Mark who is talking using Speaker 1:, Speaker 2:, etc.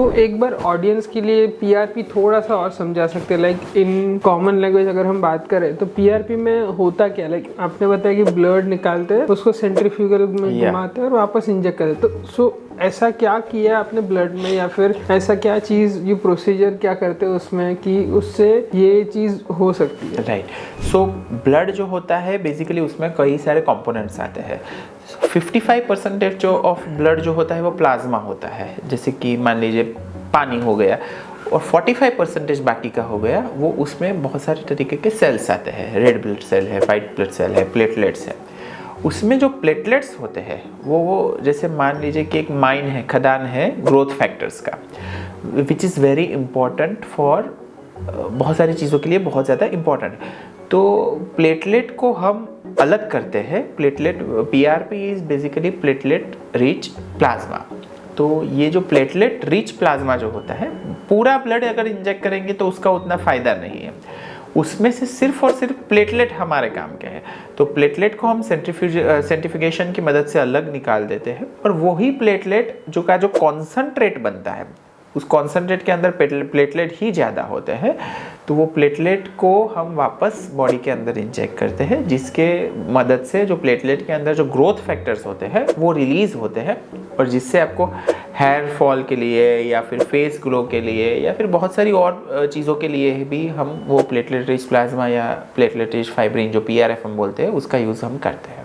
Speaker 1: तो एक बार ऑडियंस के लिए पीआरपी थोड़ा सा और समझा सकते हैं, लाइक इन कॉमन लैंग्वेज अगर हम बात करें तो पीआरपी में होता क्या, लाइक आपने बताया कि ब्लड निकालते हैं, उसको सेंट्रीफ्यूगल में घुमाते हैं और वापस इंजेक्ट करते हैं। तो ऐसा क्या किया आपने ब्लड में, या फिर ऐसा क्या चीज़, ये प्रोसीजर क्या करते हैं उसमें कि उससे ये चीज़ हो सकती है?
Speaker 2: राइट। सो ब्लड जो होता है बेसिकली उसमें कई सारे कंपोनेंट्स आते हैं। 55% जो ऑफ ब्लड जो होता है वो प्लाज्मा होता है, जैसे कि मान लीजिए पानी हो गया, और 45% बाकी का हो गया वो उसमें बहुत सारे तरीके के सेल्स आते हैं। रेड ब्लड सेल है, वाइट ब्लड सेल है, प्लेटलेट्स है। उसमें जो प्लेटलेट्स होते हैं वो जैसे मान लीजिए कि एक माइन है, खदान है ग्रोथ फैक्टर्स का, which is very important for बहुत सारी चीज़ों के लिए बहुत ज़्यादा इम्पॉर्टेंट है। तो प्लेटलेट को हम अलग करते हैं। Platelet PRP is basically platelet rich plasma. तो ये जो प्लेटलेट रिच प्लाज्मा जो होता है, पूरा ब्लड अगर इंजेक्ट करेंगे तो उसका उतना फ़ायदा नहीं है। उसमें से सिर्फ और सिर्फ प्लेटलेट हमारे काम के हैं। तो प्लेटलेट को हम सेंट्रीफ्यूगेशन की मदद से अलग निकाल देते हैं, और वही प्लेटलेट जो कॉन्सनट्रेट बनता है, उस कॉन्सनट्रेट के अंदर प्लेटलेट ही ज़्यादा होते हैं। तो वो प्लेटलेट को हम वापस बॉडी के अंदर इंजेक्ट करते हैं, जिसके मदद से जो प्लेटलेट के अंदर जो ग्रोथ फैक्टर्स होते हैं वो रिलीज़ होते हैं, और जिससे आपको हेयर फॉल के लिए या फिर फेस ग्लो के लिए या फिर बहुत सारी और चीज़ों के लिए भी हम वो प्लेटलेट रिच प्लाज्मा या प्लेटलेट रिच फाइब्रिन जो पीआरएफ हम बोलते हैं उसका यूज़ हम करते हैं।